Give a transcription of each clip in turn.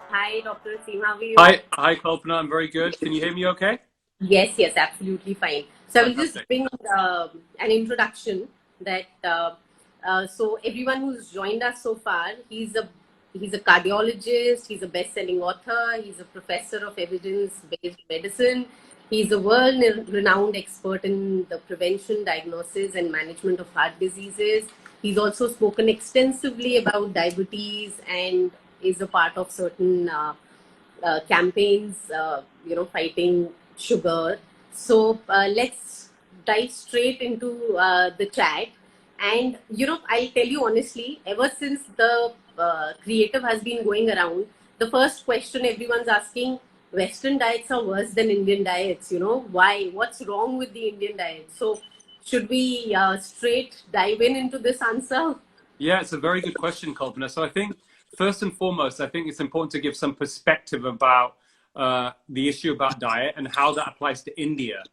Hi, Dr. Aseem. How are you? Hi, Kalpana. I'm very good. Can you hear me okay? Yes, yes, absolutely fine. So I will just Fantastic. bring an introduction that so everyone who's joined us so far, he's a cardiologist, he's a best-selling author, he's a professor of evidence-based medicine, he's a world-renowned expert in the prevention, diagnosis, and management of heart diseases. He's also spoken extensively about diabetes and is a part of certain campaigns, fighting sugar. So let's dive straight into the chat. And I'll tell you honestly, ever since the creative has been going around, the first question everyone's asking: Western diets are worse than Indian diets. Why? What's wrong with the Indian diet? So should we straight dive into this answer? Yeah, it's a very good question, Kalpana. So I think first and foremost, I think it's important to give some perspective about the issue about diet and how that applies to India.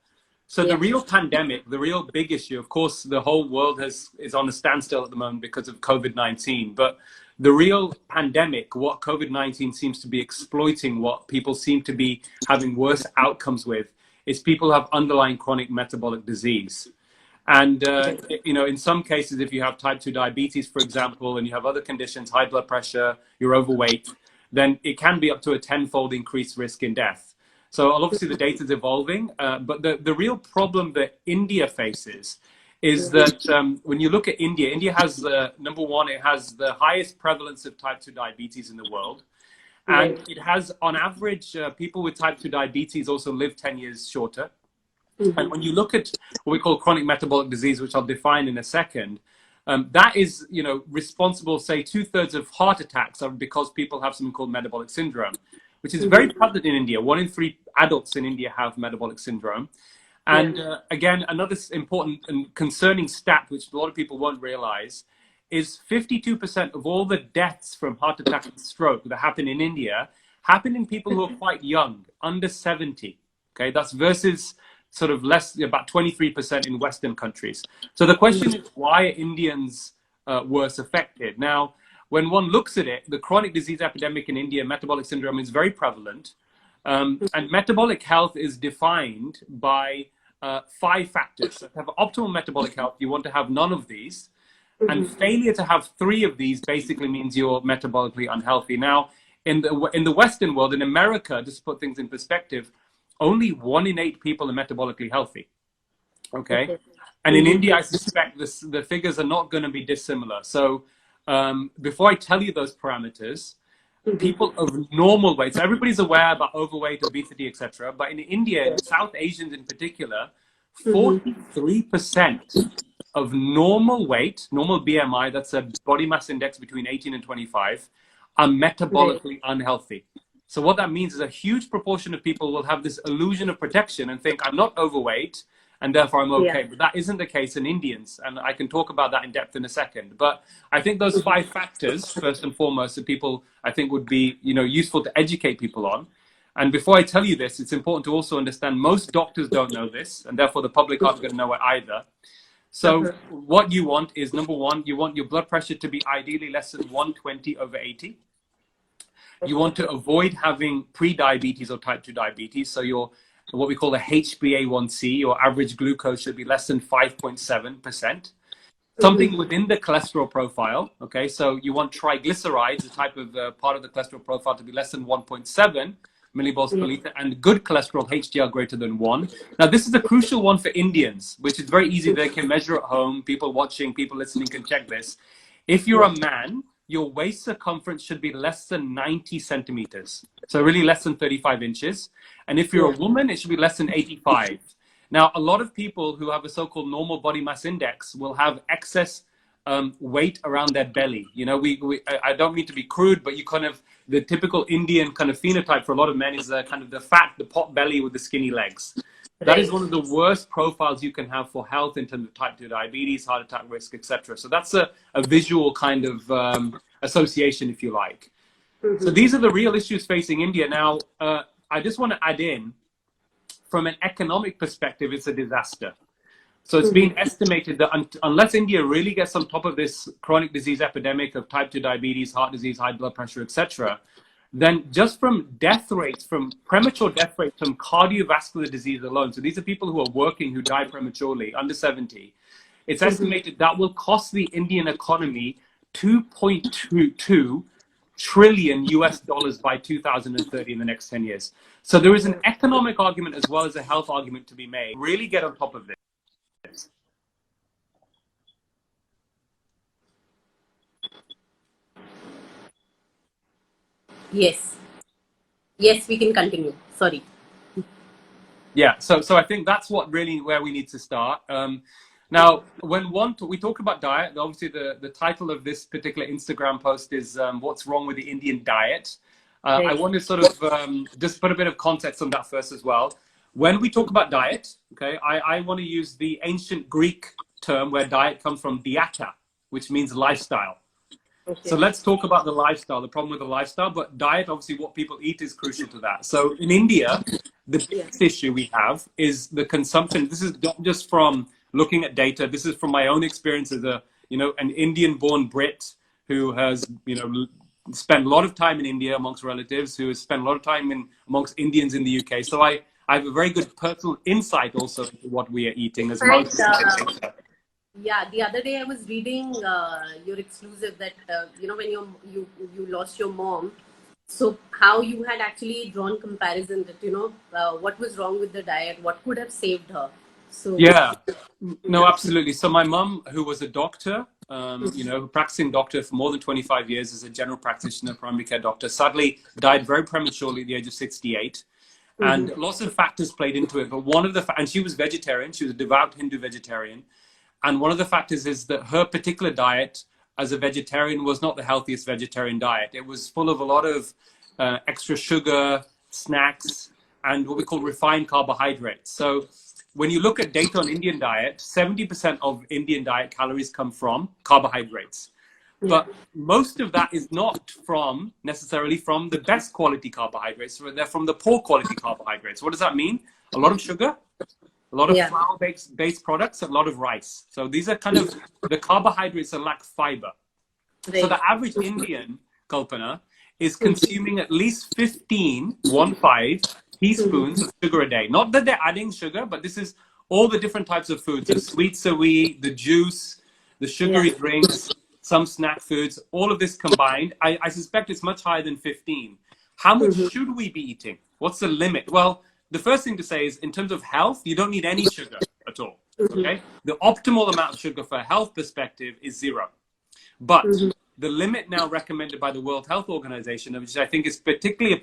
So the Yeah. real pandemic, the real big issue, of course, the whole world is on a standstill at the moment because of COVID-19. But the real pandemic, what COVID-19 seems to be exploiting, what people seem to be having worse outcomes with, is people who have underlying chronic metabolic disease. And in some cases, if you have type 2 diabetes, for example, and you have other conditions, high blood pressure, you're overweight, then it can be up to a tenfold increased risk in death. So obviously the data is evolving, but the real problem that India faces is that when you look at India, India has number one, it has the highest prevalence of type 2 diabetes in the world. And Right. it has, on average, people with type 2 diabetes also live 10 years shorter. And when you look at what we call chronic metabolic disease, which I'll define in a second, that is, responsible, say, two-thirds of heart attacks are because people have something called metabolic syndrome, which is very prevalent in India. 1 in 3 adults in India have metabolic syndrome. Yeah. And again, another important and concerning stat, which a lot of people won't realize, is 52% of all the deaths from heart attack and stroke that happen in India happen in people who are quite young, under 70. Okay, that's versus sort of less, about 23% in Western countries. So the question is, why are Indians worse affected? Now, when one looks at it, the chronic disease epidemic in India, metabolic syndrome, is very prevalent. And metabolic health is defined by 5 factors. So to have optimal metabolic health, you want to have none of these. And failure to have 3 of these basically means you're metabolically unhealthy. Now, in the Western world, in America, just to put things in perspective, only 1 in 8 people are metabolically healthy. Okay. Okay. And in India, I suspect the figures are not going to be dissimilar. So before I tell you those parameters, people of normal weight, so everybody's aware about overweight, obesity, etc. But in India, in South Asians in particular, 43% of normal weight, normal BMI, that's a body mass index between 18 and 25, are Right. metabolically unhealthy. So what that means is a huge proportion of people will have this illusion of protection and think, I'm not overweight and therefore I'm Yeah. okay. But that isn't the case in Indians. And I can talk about that in depth in a second. But I think those 5 factors, first and foremost, that people I think would be, useful to educate people on. And before I tell you this, it's important to also understand most doctors don't know this, and therefore the public aren't going to know it either. So what you want is, number one, you want your blood pressure to be ideally less than 120 over 80. You want to avoid having pre-diabetes or type 2 diabetes. So your what we call a HbA1c, your average glucose should be less than 5.7%. Something within the cholesterol profile. Okay, so you want triglycerides, the type of part of the cholesterol profile, to be less than 1.7 millimoles per Yeah. liter, and good cholesterol HDL greater than 1. Now, this is a crucial one for Indians, which is very easy. They can measure at home. People watching, people listening can check this. If you're Yeah. a man, your waist circumference should be less than 90 centimeters. So really less than 35 inches. And if you're Yeah. a woman, it should be less than 85. Now, a lot of people who have a so-called normal body mass index will have excess weight around their belly. I don't mean to be crude, but you kind of, the typical Indian kind of phenotype for a lot of men is kind of the fat, the pot belly with the skinny legs. That is Right. one of the worst profiles you can have for health in terms of type 2 diabetes, heart attack risk, etc. So that's a visual kind of association, if you like. So these are the real issues facing India. Now, I just want to add in, from an economic perspective, it's a disaster. So it's been estimated that unless India really gets on top of this chronic disease epidemic of type 2 diabetes, heart disease, high blood pressure, etc., then just from death rates, from premature death rates from cardiovascular disease alone, so these are people who are working who die prematurely, under 70, it's estimated that will cost the Indian economy 2.22 trillion US dollars by 2030 in the next 10 years. So there is an economic argument as well as a health argument to be made. Really get on top of this. Yes. Yes, we can continue. Sorry. Yeah, so I think that's what really where we need to start. Now, when we talk about diet, obviously the title of this particular Instagram post is "What's Wrong with the Indian Diet." Right. I want to sort of just put a bit of context on that first as well. When we talk about diet, okay, I want to use the ancient Greek term where diet comes from, dieta, which means lifestyle. Okay. So let's talk about the lifestyle, the problem with the lifestyle, but diet, obviously what people eat is crucial to that. So in India, the biggest issue we have is the consumption. This is not just from looking at data. This is from my own experience as an Indian born Brit who has, spent a lot of time in India amongst relatives, who has spent a lot of time amongst Indians in the UK. So I have a very good personal insight also into what we are eating as well. Yeah, the other day I was reading your exclusive that when you lost your mom, so how you had actually drawn comparison that what was wrong with the diet, what could have saved her. So yeah, no, absolutely. So my mum, who was a doctor, practicing doctor for more than 25 years as a general practitioner, primary care doctor, sadly died very prematurely at the age of 68. And lots of factors played into it. But and she was vegetarian. She was a devout Hindu vegetarian. And one of the factors is that her particular diet as a vegetarian was not the healthiest vegetarian diet. It was full of a lot of extra sugar, snacks, and what we call refined carbohydrates. So when you look at data on Indian diet, 70% of Indian diet calories come from carbohydrates. But most of that is not necessarily from the best quality carbohydrates. They're from the poor quality carbohydrates. What does that mean? A lot of sugar, a lot of flour-based products, a lot of rice. So these are kind of the carbohydrates that lack fiber. Right. So the average Indian, Kalpana, is consuming at least 15 teaspoons of sugar a day. Not that they're adding sugar, but this is all the different types of foods, the sweet sawi, the juice, the sugary drinks, some snack foods, all of this combined. I suspect it's much higher than 15. How much should we be eating? What's the limit? Well, the first thing to say is in terms of health, you don't need any sugar at all. Okay? The optimal amount of sugar for a health perspective is 0. But the limit now recommended by the World Health Organization, which I think is particularly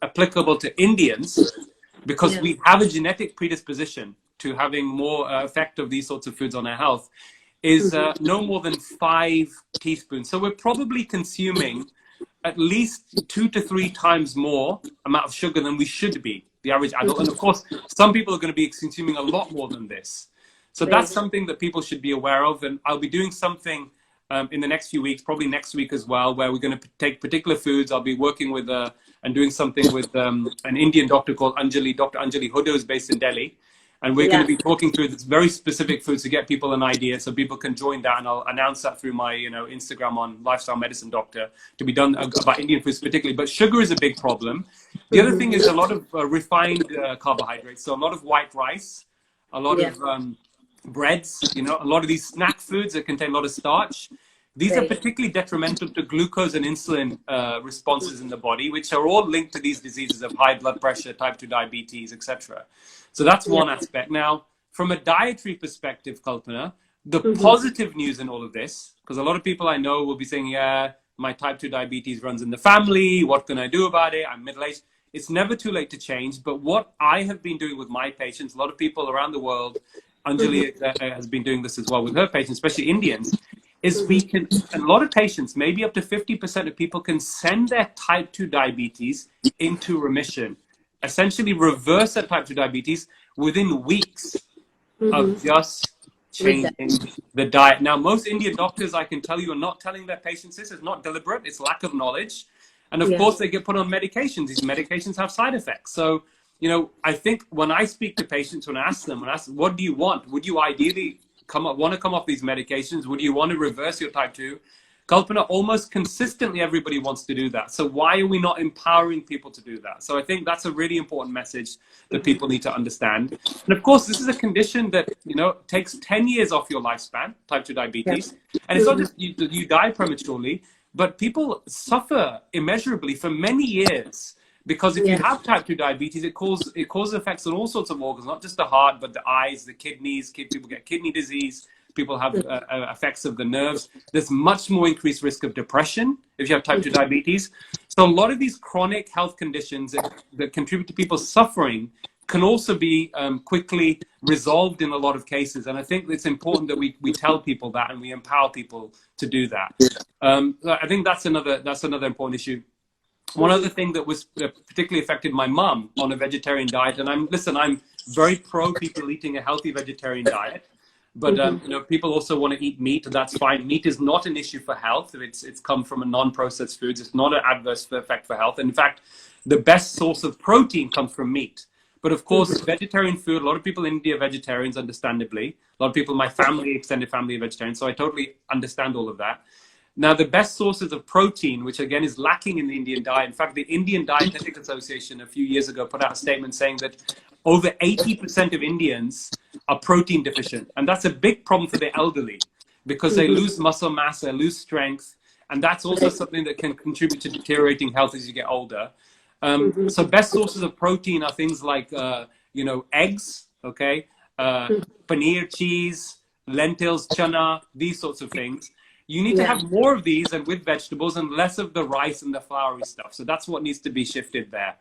applicable to Indians, because we have a genetic predisposition to having more effect of these sorts of foods on our health, is no more than 5 teaspoons. So we're probably consuming at least 2 to 3 times more amount of sugar than we should be, the average adult. And of course, some people are going to be consuming a lot more than this. So that's something that people should be aware of. And I'll be doing something in the next few weeks, probably next week as well, where we're going to take particular foods. I'll be working with and doing something with an Indian doctor called Dr. Anjali Huda, who's based in Delhi. And we're going to be talking through this very specific foods to get people an idea, so people can join that. And I'll announce that through my Instagram on Lifestyle Medicine Doctor, to be done about Indian foods particularly. But sugar is a big problem. The other thing is a lot of refined carbohydrates. So a lot of white rice, a lot of breads, a lot of these snack foods that contain a lot of starch. These are particularly detrimental to glucose and insulin responses in the body, which are all linked to these diseases of high blood pressure, type 2 diabetes, etc. So that's one aspect. Now, from a dietary perspective, Kalpana, the positive news in all of this, because a lot of people I know will be saying, yeah, my type 2 diabetes runs in the family. What can I do about it? I'm middle-aged. It's never too late to change. But what I have been doing with my patients, a lot of people around the world, Anjali has been doing this as well with her patients, especially Indians, is a lot of patients, maybe up to 50% of people, can send their type 2 diabetes into remission. Essentially reverse their type 2 diabetes within weeks of just changing the diet. Now, most Indian doctors, I can tell you, are not telling their patients this. It's not deliberate. It's lack of knowledge. And of course, they get put on medications. These medications have side effects. So, I think when I speak to patients, when I ask them, what do you want? Would you ideally want to come off these medications? Would you want to reverse your type 2? Kalpana, almost consistently everybody wants to do that. So why are we not empowering people to do that? So I think that's a really important message that people need to understand. And of course, this is a condition that, takes 10 years off your lifespan, type 2 diabetes. And it's not just you die prematurely, but people suffer immeasurably for many years. Because if you have type 2 diabetes, it causes effects on all sorts of organs, not just the heart, but the eyes, the kidneys. People get kidney disease. People have effects of the nerves. There's much more increased risk of depression if you have type 2 diabetes. So a lot of these chronic health conditions that contribute to people suffering can also be quickly resolved in a lot of cases. And I think it's important that we tell people that and we empower people to do that. I think that's another important issue. One other thing that was particularly affected my mum on a vegetarian diet, and I'm very pro people eating a healthy vegetarian diet, but people also want to eat meat, and that's fine. Meat is not an issue for health. It's come from a non-processed foods. It's not an adverse effect for health. And in fact, the best source of protein comes from meat. But of course, vegetarian food, a lot of people in India are vegetarians, understandably. A lot of people in my family, extended family, are vegetarians. So I totally understand all of that. Now, the best sources of protein, which again is lacking in the Indian diet. In fact, the Indian Dietetic Association a few years ago put out a statement saying that over 80% of Indians are protein deficient. And that's a big problem for the elderly because they lose muscle mass, they lose strength. And that's also something that can contribute to deteriorating health as you get older. So best sources of protein are things like, eggs, okay, paneer, cheese, lentils, chana, these sorts of things. You need to have more of these and with vegetables and less of the rice and the floury stuff. So that's what needs to be shifted there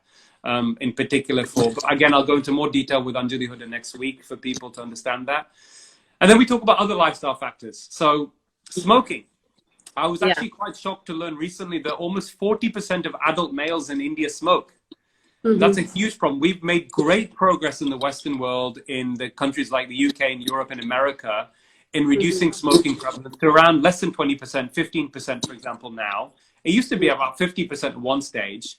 in particular but again, I'll go into more detail with Anjali Huda next week for people to understand that. And then we talk about other lifestyle factors. So smoking. I was actually quite shocked to learn recently that almost 40% of adult males in India smoke. That's a huge problem. We've made great progress in the Western world, in the countries like the UK and Europe and America, in reducing smoking prevalence to around less than 20%, 15%, for example, now. It used to be about 50% at one stage.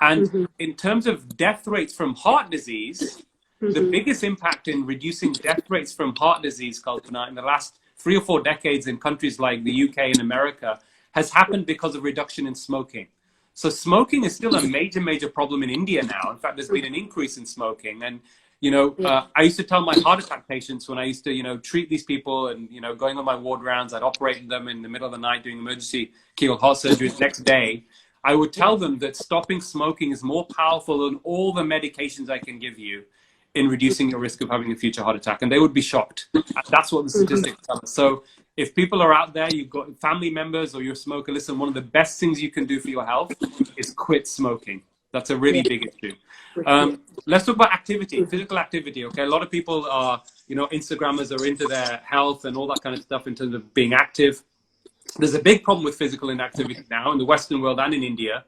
And in terms of death rates from heart disease, the biggest impact in reducing death rates from heart disease, Kalpana, in the last 3 or 4 decades in countries like the UK and America has happened because of reduction in smoking. So smoking is still a major, major problem in India now. In fact, there's been an increase in smoking. And I used to tell my heart attack patients when I used to, treat these people and, going on my ward rounds, I'd operate them in the middle of the night doing emergency keyhole heart surgery the next day. I would tell them that stopping smoking is more powerful than all the medications I can give you in reducing your risk of having a future heart attack. And they would be shocked. And that's what the statistics tell us. So if people are out there, you've got family members or you're a smoker, listen, one of the best things you can do for your health is quit smoking. That's a really big issue. Let's talk about activity, physical activity. Okay, a lot of people are, Instagrammers are into their health and all that kind of stuff in terms of being active. There's a big problem with physical inactivity now in the Western world and in India.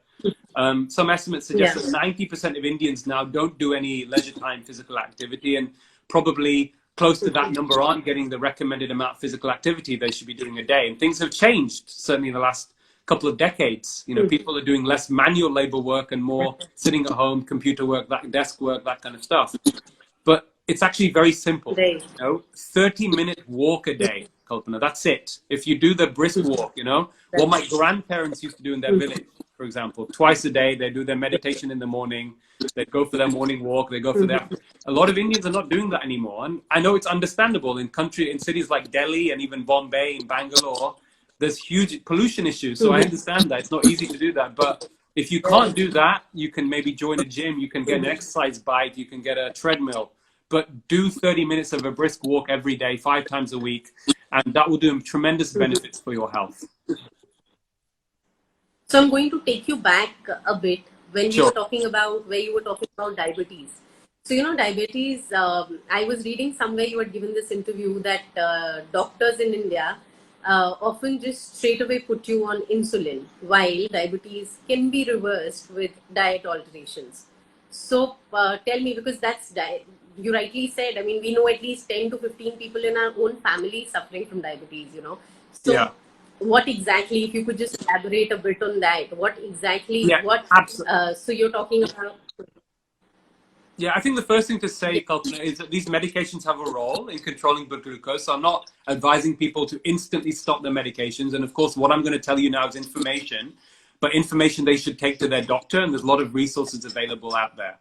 Some estimates suggest that 90% of Indians now don't do any leisure time physical activity, and probably close to that number aren't getting the recommended amount of physical activity they should be doing a day. And things have changed, certainly in the last couple of decades. People are doing less manual labor work and more sitting at home, computer work, desk work, that kind of stuff. But it's actually very simple. 30-minute walk a day, Kalpana. That's it. If you do the brisk walk, what my grandparents used to do in their village, for example, twice a day, they do their meditation in the morning, they go for their morning walk, they go for their... A lot of Indians are not doing that anymore. And I know it's understandable in cities like Delhi and even Bombay and Bangalore, there's huge pollution issues. So I understand that. It's not easy to do that. But if you can't do that, you can maybe join a gym, you can get an exercise bike, you can get a treadmill. But do 30 minutes of a brisk walk every day, 5 times a week, and that will do tremendous benefits for your health. So I'm going to take you back a bit when you were talking about diabetes. So, diabetes, I was reading somewhere you had given this interview that doctors in India often just straight away put you on insulin, while diabetes can be reversed with diet alterations. So tell me, because that's you rightly said, I mean, we know at least 10 to 15 people in our own family suffering from diabetes, So what exactly, if you could just elaborate a bit on that, what exactly, so you're talking about... Yeah, I think the first thing to say, Kalpana, is that these medications have a role in controlling blood glucose. So I'm not advising people to instantly stop their medications. And of course, what I'm going to tell you now is information, but information they should take to their doctor. And there's a lot of resources available out there.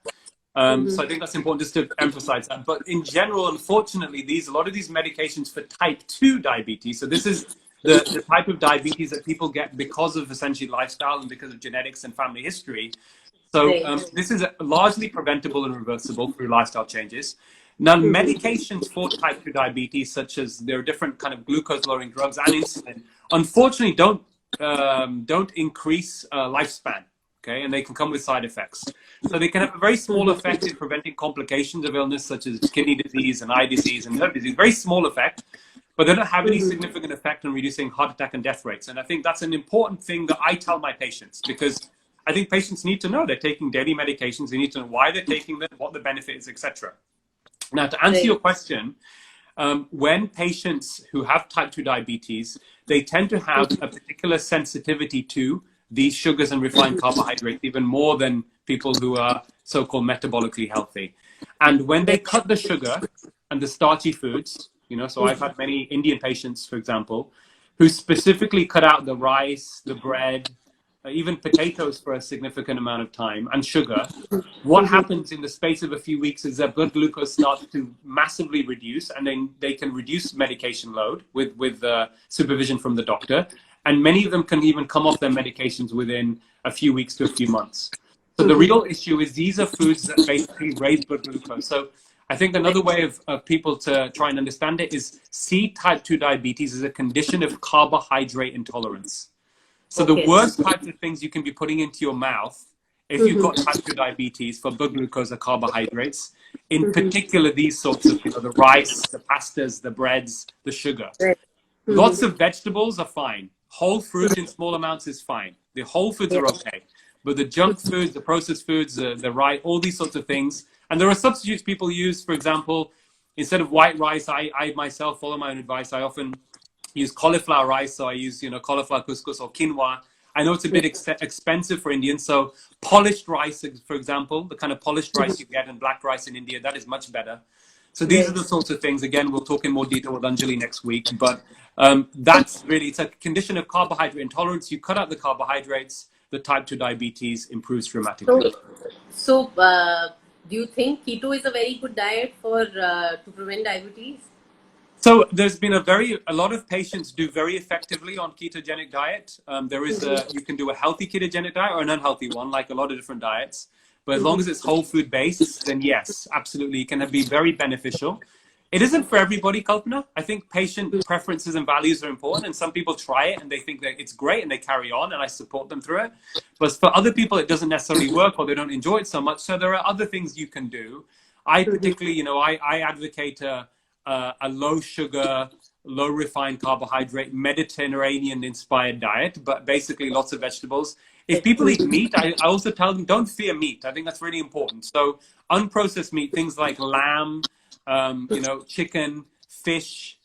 So I think that's important just to emphasize that. But in general, unfortunately, a lot of these medications for type 2 diabetes, so this is the type of diabetes that people get because of essentially lifestyle and because of genetics and family history. So this is largely preventable and reversible through lifestyle changes. Now, medications for type 2 diabetes, such as there are different kind of glucose-lowering drugs and insulin, unfortunately don't increase lifespan. Okay, and they can come with side effects. So they can have a very small effect in preventing complications of illness such as kidney disease and eye disease and nerve disease. Very small effect, but they don't have any significant effect on reducing heart attack and death rates. And I think that's an important thing that I tell my patients, because I think patients need to know they're taking daily medications. They need to know why they're taking them, what the benefit is, etc. Now, to answer your question, when patients who have type 2 diabetes, they tend to have a particular sensitivity to these sugars and refined carbohydrates, even more than people who are so-called metabolically healthy. And when they cut the sugar and the starchy foods, so I've had many Indian patients, for example, who specifically cut out the rice, the bread, even potatoes for a significant amount of time, and sugar. What happens in the space of a few weeks is their blood glucose starts to massively reduce, and then they can reduce medication load with supervision from the doctor. And many of them can even come off their medications within a few weeks to a few months. So the real issue is these are foods that basically raise blood glucose. So I think another way of people to try and understand it is see type 2 diabetes as a condition of carbohydrate intolerance. So the worst types of things you can be putting into your mouth if you've got type 2 diabetes for blood glucose are carbohydrates, in particular these sorts of, the rice, the pastas, the breads, the sugar. Lots of vegetables are fine. Whole fruit in small amounts is fine. The whole foods are okay. But the junk foods, the processed foods, the rice, all these sorts of things. And there are substitutes people use. For example, instead of white rice, I myself follow my own advice. I often use cauliflower rice. So I use, cauliflower couscous or quinoa. I know it's a bit expensive for Indians. So polished rice, for example, the kind of polished rice you get in black rice in India, that is much better. So these are the sorts of things. Again, we'll talk in more detail with Anjali next week. But that's really, it's a condition of carbohydrate intolerance. You cut out the carbohydrates, the type 2 diabetes improves dramatically. So do you think keto is a very good diet for to prevent diabetes? So there's been a lot of patients do very effectively on ketogenic diet. You can do a healthy ketogenic diet or an unhealthy one, like a lot of different diets. But as long as it's whole food based, then yes, absolutely, it can be very beneficial. It isn't for everybody, Kalpana. I think patient preferences and values are important, and some people try it and they think that it's great and they carry on, and I support them through it. But for other people, it doesn't necessarily work, or they don't enjoy it so much. So there are other things you can do. I particularly, I advocate a low sugar, low refined carbohydrate, Mediterranean inspired diet, but basically lots of vegetables. If people eat meat, I also tell them don't fear meat. I think that's really important. So unprocessed meat, things like lamb, chicken, fish,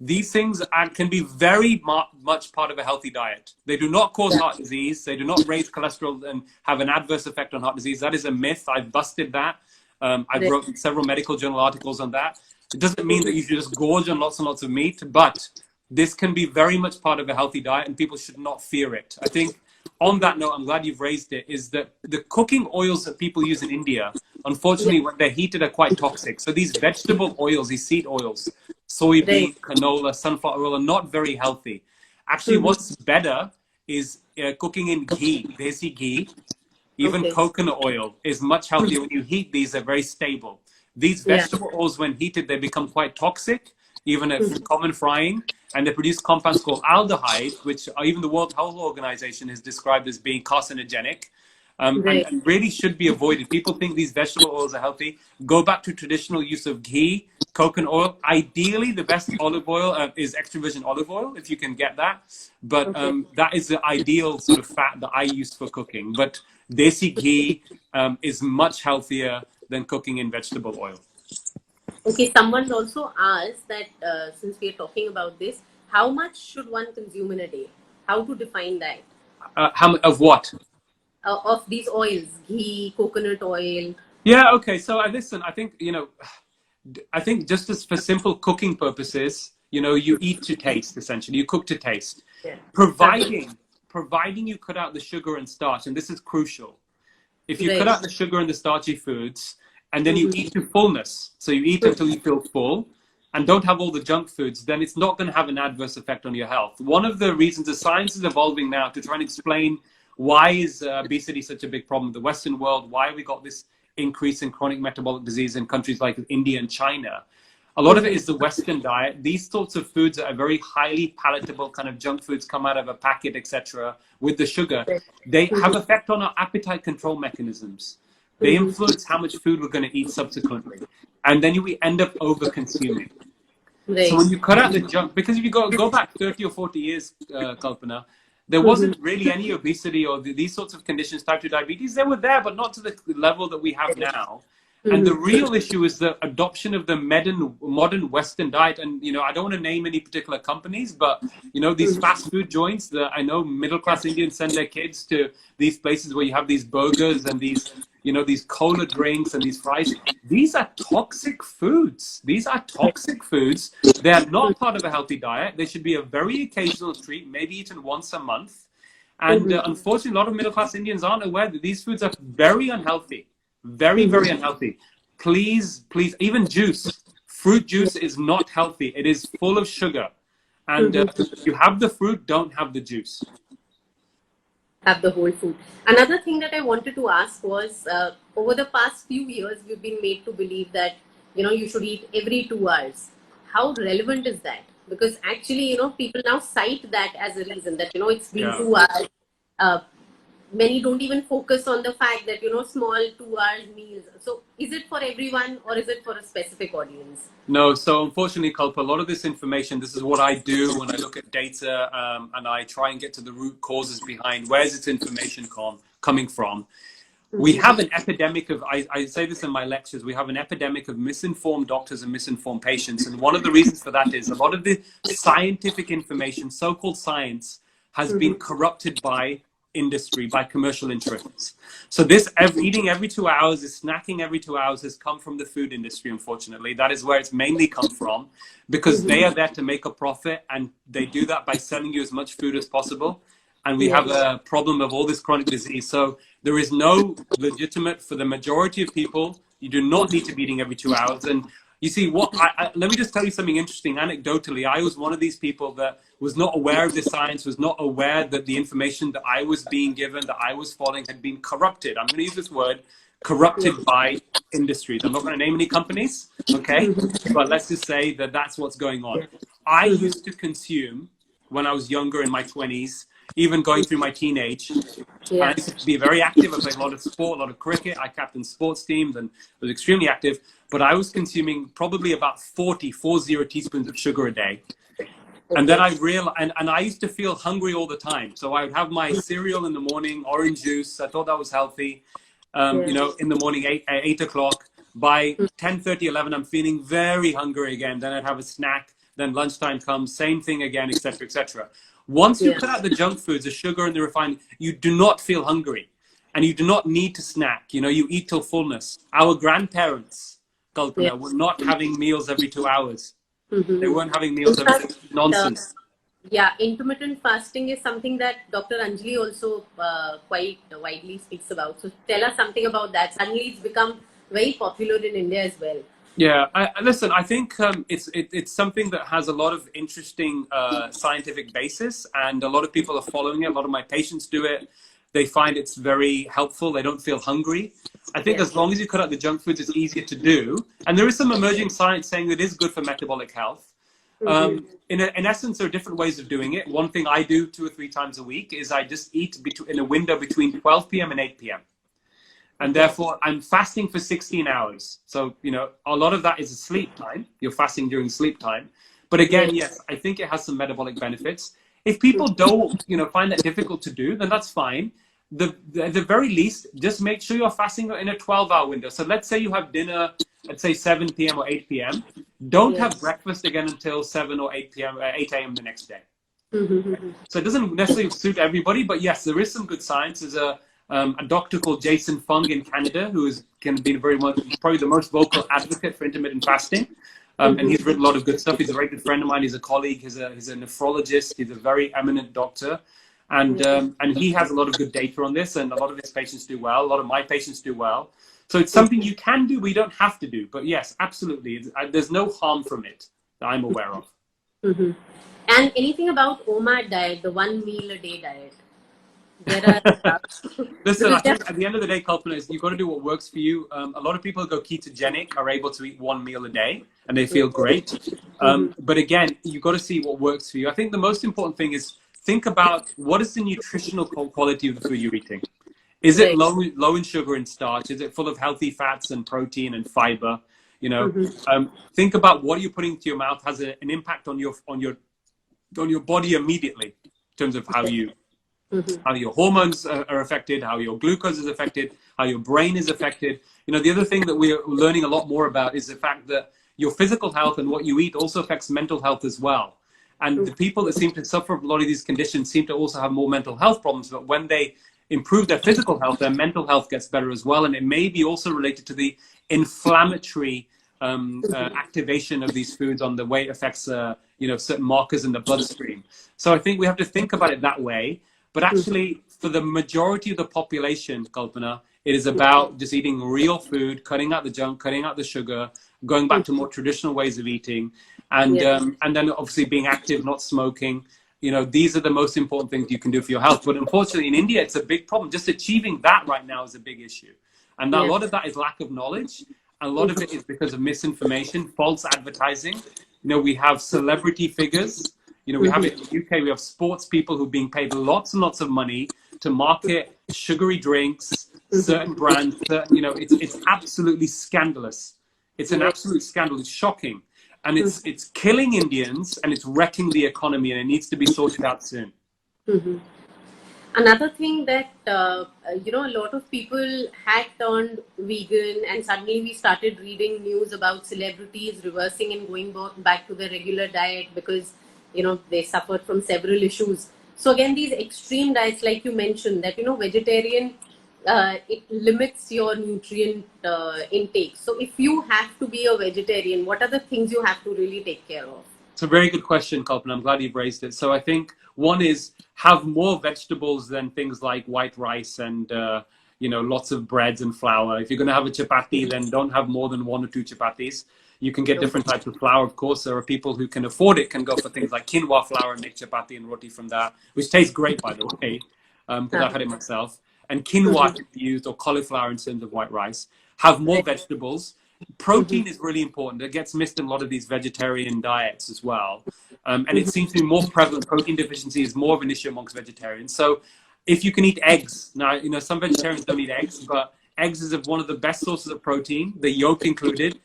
these things can be very much part of a healthy diet. They do not cause heart disease. They do not raise cholesterol and have an adverse effect on heart disease. That is a myth. I've busted that. I've wrote several medical journal articles on that. It doesn't mean that you should just gorge on lots and lots of meat, but this can be very much part of a healthy diet, and people should not fear it. I think on that note, I'm glad you've raised it, is that the cooking oils that people use in India, unfortunately, when they're heated, are quite toxic. So these vegetable oils, these seed oils, soybean, canola, sunflower oil, are not very healthy. Actually, what's better is cooking in ghee, desi ghee. Even coconut oil is much healthier. When you heat these, they're very stable. These vegetable oils, when heated, they become quite toxic, even at common frying. And they produce compounds called aldehyde, which even the World Health Organization has described as being carcinogenic, and really should be avoided. People think these vegetable oils are healthy. Go back to traditional use of ghee, coconut oil. Ideally, the best olive oil is extra virgin olive oil, if you can get that. But that is the ideal sort of fat that I use for cooking. But desi ghee is much healthier than cooking in vegetable oil. Okay, someone also asked that since we are talking about this, how much should one consume in a day? How to define that? Of what? Of these oils, ghee, coconut oil. Yeah, okay. So I listen, I think, I think just as for simple cooking purposes, you eat to taste, essentially. You cook to taste. Yeah. Absolutely. Providing you cut out the sugar and starch, and this is crucial. If you cut Right. out the sugar and the starchy foods, and then you Mm-hmm. eat to fullness, so you eat until you feel full, and don't have all the junk foods, then it's not going to have an adverse effect on your health. One of the reasons the science is evolving now to try and explain why is obesity such a big problem in the Western world, why we got this increase in chronic metabolic disease in countries like India and China. A lot of it Mm-hmm. is the Western diet. These sorts of foods are very highly palatable, kind of junk foods come out of a packet, etc., with the sugar. Right. They have Mm-hmm. effect on our appetite control mechanisms. They Mm-hmm. influence how much food we're going to eat subsequently. And then we end up over consuming. So Right. when you cut out the junk, because if you go back 30 or 40 years, Kalpana, there Mm-hmm. wasn't really any obesity or these sorts of conditions, type 2 diabetes. They were there, but not to the level that we have now. And the Mm-hmm. real issue is the adoption of the modern Western diet. And, I don't want to name any particular companies, but, these fast food joints that I know middle class Indians send their kids to these places where you have these burgers and these cola drinks and these fries. These are toxic foods. These are toxic foods. They are not part of a healthy diet. They should be a very occasional treat, maybe eaten once a month. And Mm-hmm. unfortunately, a lot of middle class Indians aren't aware that these foods are very unhealthy. Very, very Mm-hmm. unhealthy. Please, please, even juice, fruit juice is not healthy. It is full of sugar. And Mm-hmm. you have the fruit, don't have the juice. Have the whole food. Another thing that I wanted to ask was, over the past few years, we've been made to believe that you should eat every 2 hours. How relevant is that? Because actually, people now cite that as a reason that it's been Yeah. 2 hours. Uh, Many don't even focus on the fact that small 2 hours meals. So is it for everyone or is it for a specific audience? No, so unfortunately, Kalpa, a lot of this information, this is what I do when I look at data and I try and get to the root causes behind where's this information coming from. We have an epidemic of, I say this in my lectures, we have an epidemic of misinformed doctors and misinformed patients. And one of the reasons for that is a lot of the scientific information, so-called science, has been corrupted by industry, by commercial interests. So this eating every 2 hours, this snacking every 2 hours has come from the food industry, unfortunately. That is where it's mainly come from because they are there to make a profit and they do that by selling you as much food as possible. And we have Yes. a problem of all this chronic disease. So there is no legitimate, for the majority of people, you do not need to be eating every 2 hours. And you see, let me just tell you something interesting. Anecdotally, I was one of these people that was not aware of the science, was not aware that the information that I was being given, that I was following, had been corrupted. I'm going to use this word, corrupted by industries. I'm not going to name any companies, okay? But let's just say that that's what's going on. I used to consume, when I was younger in my 20s, even going through my teenage. And I Yeah. used to be very active. I played a lot of sport, a lot of cricket. I captained sports teams and was extremely active. But I was consuming probably about 40 teaspoons of sugar a day. And then I realized, and I used to feel hungry all the time. So I would have my cereal in the morning, orange juice. I thought that was healthy. In the morning, 8 o'clock. By 10:30, 11, I'm feeling very hungry again. Then I'd have a snack. Then lunchtime comes, same thing again, etc., etc. Once you Yeah. cut out the junk foods, the sugar and the refined, you do not feel hungry. And you do not need to snack. You eat till fullness. Our grandparents, Yeah. Kalpana, were not having meals every 2 hours. They weren't having In meals every fact, uh, nonsense. yeah, intermittent fasting is something that Dr. Anjali also quite widely speaks about. So tell us something about that. Suddenly it's become very popular in India as well. Yeah, listen. I think it's something that has a lot of interesting scientific basis, and a lot of people are following it. A lot of my patients do it. They find it's very helpful. They don't feel hungry. I think Yeah. as long as you cut out the junk foods, it's easier to do. And there is some emerging science saying that it is good for metabolic health. In essence, there are different ways of doing it. One thing I do 2 or 3 times a week is I just eat in a window between 12 p.m. and 8 p.m. And Okay. therefore I'm fasting for 16 hours. So, a lot of that is sleep time. You're fasting during sleep time. But again, yes, I think it has some metabolic benefits. If people don't, find that difficult to do, then that's fine. At the very least, just make sure you're fasting in a 12-hour window. So let's say you have dinner at say 7 p.m. or 8 p.m. Don't have breakfast again until 7 or 8 p.m. 8 a.m. the next day. So it doesn't necessarily suit everybody, but yes, there is some good science. There's A doctor called Jason Fung in Canada, who has been probably the most vocal advocate for intermittent fasting. And he's written a lot of good stuff. He's a very good friend of mine. He's a colleague. He's a nephrologist. He's a very eminent doctor. And he has a lot of good data on this, and a lot of his patients do well. A lot of my patients do well. So it's something you can do, we don't have to do. But yes, absolutely. There's no harm from it that I'm aware of. And anything about OMAD diet, the 1 meal a day diet? There are Listen, I think at the end of the day, Kalpana, is you've got to do what works for you. A lot of people who go ketogenic are able to eat 1 meal a day and they feel great. But again, you've got to see what works for you. I think the most important thing is think about what is the nutritional quality of the food you're eating. Is it low in sugar and starch? Is it full of healthy fats and protein and fiber? You know, think about what you're putting into your mouth has an impact on your body immediately in terms of how your hormones are affected, how your glucose is affected, how your brain is affected. You know, the other thing that we're learning a lot more about is the fact that your physical health and what you eat also affects mental health as well. And the people that seem to suffer from a lot of these conditions seem to also have more mental health problems. But when they improve their physical health, their mental health gets better as well. And it may be also related to the inflammatory activation of these foods on the way it affects certain markers in the bloodstream. So I think we have to think about it that way. But actually, for the majority of the population, Kalpana, it is about just eating real food, cutting out the junk, cutting out the sugar, going back to more traditional ways of eating, and then obviously being active, not smoking. You know, these are the most important things you can do for your health. But unfortunately, in India, it's a big problem. Just achieving that right now is a big issue. And a lot of that is lack of knowledge. A lot of it is because of misinformation, false advertising. You know, we have celebrity figures. You know, we have it in the UK. We have sports people who are being paid lots and lots of money to market sugary drinks, certain brands. It's absolutely scandalous. It's an absolute scandal. It's shocking. And it's killing Indians and it's wrecking the economy, and it needs to be sorted out soon. Another thing that, a lot of people had turned vegan, and suddenly we started reading news about celebrities reversing and going back to their regular diet because, they suffered from several issues. So again, these extreme diets, like you mentioned, that, vegetarian, it limits your nutrient intake. So if you have to be a vegetarian, what are the things you have to really take care of? It's a very good question, Kalpana. I'm glad you've raised it. So I think one is have more vegetables than things like white rice and, lots of breads and flour. If you're going to have a chapati, then don't have more than 1 or 2 chapatis. You can get different types of flour, of course. There are people who can afford it, can go for things like quinoa flour and make chapati and roti from that, which tastes great, by the way, because I've had it myself. And quinoa can be used, or cauliflower in terms of white rice. Have more vegetables. Protein is really important. It gets missed in a lot of these vegetarian diets as well. And it seems to be more prevalent. Protein deficiency is more of an issue amongst vegetarians. So if you can eat eggs, now, some vegetarians don't eat eggs, but eggs is one of the best sources of protein, the yolk included.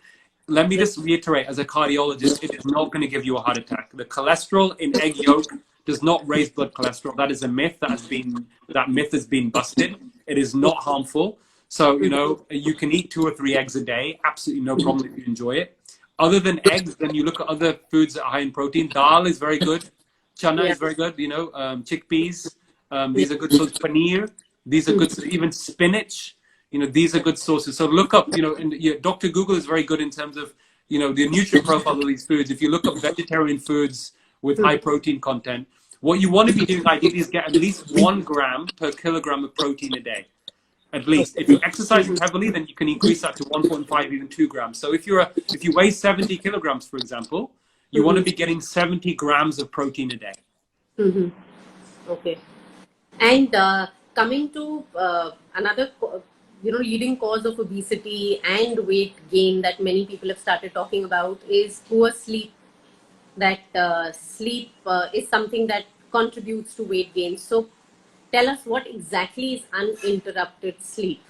Let me just reiterate, as a cardiologist, it is not going to give you a heart attack. The cholesterol in egg yolk does not raise blood cholesterol. That is a myth that myth has been busted. It is not harmful. So, you can eat 2 or 3 eggs a day. Absolutely no problem if you enjoy it. Other than eggs, then you look at other foods that are high in protein. Dal is very good. Chana is very good. Chickpeas. These are good sources. Paneer. These are good. Even spinach. These are good sources. So look up, Dr. Google is very good in terms of, the nutrient profile of these foods. If you look up vegetarian foods with high protein content, what you want to be doing ideally is get at least 1 gram per kilogram of protein a day. At least. If you're exercising heavily, then you can increase that to 1.5, even 2 grams. So if you weigh 70 kilograms, for example, you want to be getting 70 grams of protein a day. Okay. And coming to another, leading cause of obesity and weight gain that many people have started talking about is poor sleep. That sleep is something that contributes to weight gain. So tell us, what exactly is uninterrupted sleep?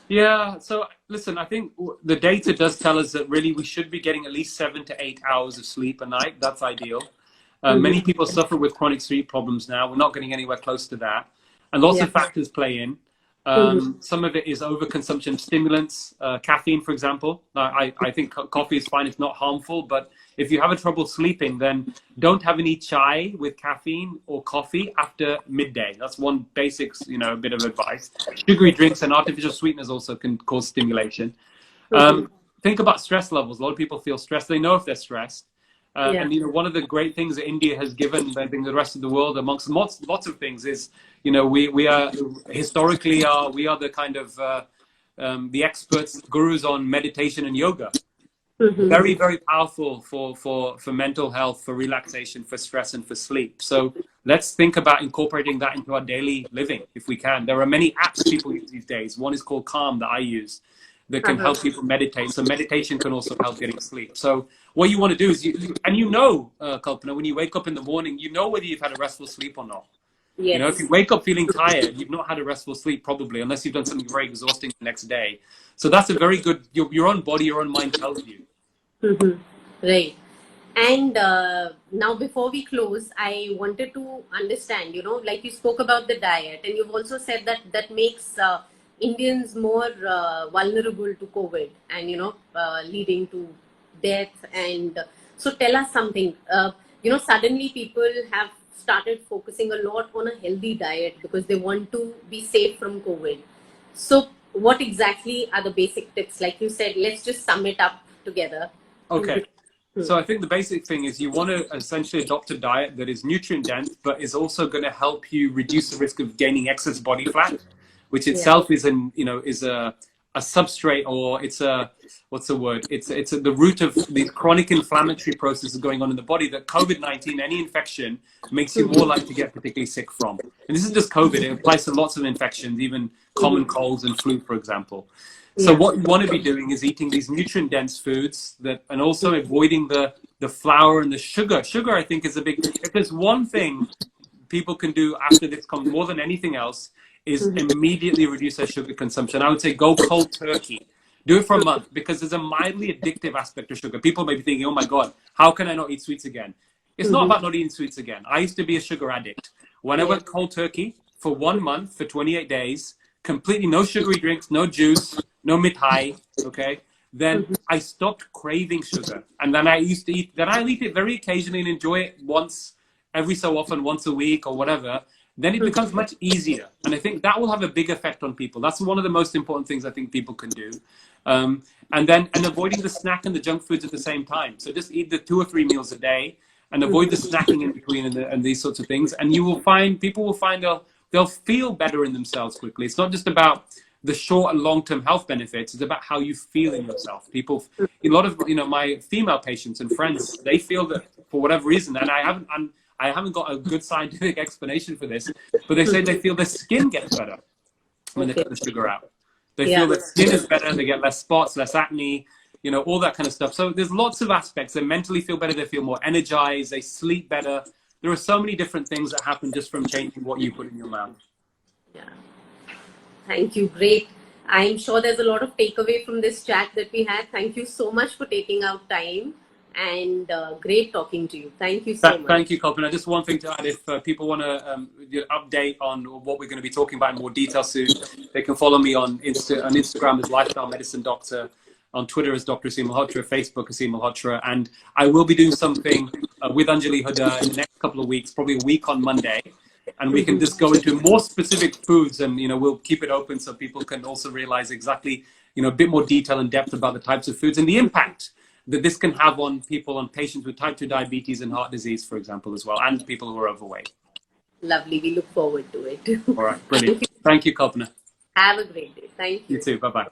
Yeah, so listen, I think the data does tell us that really we should be getting at least 7 to 8 hours of sleep a night. That's ideal. Many people suffer with chronic sleep problems now. We're not getting anywhere close to that. And lots of factors play in. Some of it is overconsumption of stimulants, caffeine, for example. I think coffee is fine. It's not harmful, but if you have trouble sleeping, then don't have any chai with caffeine or coffee after midday. That's one basic, bit of advice. Sugary drinks and artificial sweeteners also can cause stimulation. Think about stress levels. A lot of people feel stressed. They know if they're stressed. And one of the great things that India has given, I think, the rest of the world, amongst lots of things, is we are historically we are the kind of the experts, gurus on meditation and yoga. Very, very powerful for mental health, for relaxation, for stress, and for sleep. So let's think about incorporating that into our daily living if we can. There are many apps people use these days. One is called Calm that I use, that can help people meditate. So meditation can also help getting sleep. So what you want to do is, Kalpana, when you wake up in the morning, you know whether you've had a restful sleep or not. Yes. If you wake up feeling tired, you've not had a restful sleep probably, unless you've done something very exhausting the next day. So that's a very good, your own body, your own mind tells you. Right. And now before we close, I wanted to understand, like you spoke about the diet, and you've also said that that makes Indians more vulnerable to COVID and, leading to death. And so tell us something, suddenly people have started focusing a lot on a healthy diet because they want to be safe from COVID. So what exactly are the basic tips? Like you said, let's just sum it up together. Okay. So I think the basic thing is you want to essentially adopt a diet that is nutrient dense, but is also going to help you reduce the risk of gaining excess body fat, which itself is a substrate, or it's a, what's the word? It's the root of the chronic inflammatory processes going on in the body that COVID-19, any infection, makes you more likely to get particularly sick from. And this is just COVID. It applies to lots of infections, even common colds and flu, for example. So what you want to be doing is eating these nutrient-dense foods and also avoiding the flour and the sugar. Sugar, I think, is a big. If there's one thing people can do after this comes more than anything else, is immediately reduce their sugar consumption. I would say go cold turkey. Do it for a month, because there's a mildly addictive aspect to sugar. People may be thinking, oh my God, how can I not eat sweets again? It's not about not eating sweets again. I used to be a sugar addict. When I went cold turkey for 1 month, for 28 days, completely no sugary drinks, no juice, no mithai, okay? Then I stopped craving sugar. And then I used to eat, I'll eat it very occasionally and enjoy it every so often, once a week or whatever. Then it becomes much easier. And I think that will have a big effect on people. That's one of the most important things I think people can do. And avoiding the snack and the junk foods at the same time. So just eat the 2 or 3 meals a day and avoid the snacking in between and these sorts of things. And people will find they'll feel better in themselves quickly. It's not just about the short and long-term health benefits. It's about how you feel in yourself. A lot of my female patients and friends, they feel that for whatever reason, and I haven't got a good scientific explanation for this, but they say they feel their skin gets better when they cut the sugar out. They feel their skin is better, they get less spots, less acne, all that kind of stuff. So there's lots of aspects. They mentally feel better, they feel more energized, they sleep better. There are so many different things that happen just from changing what you put in your mouth. Yeah. Thank you. Great. I'm sure there's a lot of takeaway from this chat that we had. Thank you so much for taking out time, and great talking to you. Thank you so much. Thank you, Kalpana. Just one thing to add, if people want to update on what we're going to be talking about in more detail soon, they can follow me on Instagram as Lifestyle Medicine Doctor, on Twitter as Dr. Aseem Malhotra, Facebook Aseem Malhotra, and I will be doing something with Anjali Huda in the next couple of weeks, probably a week on Monday. And we can just go into more specific foods, and we'll keep it open so people can also realize exactly a bit more detail and depth about the types of foods and the impact that this can have on patients with type 2 diabetes and heart disease, for example, as well, and people who are overweight. Lovely. We look forward to it. All right, brilliant. Thank you, Kalpana. Have a great day. Thank you. You too. Bye-bye.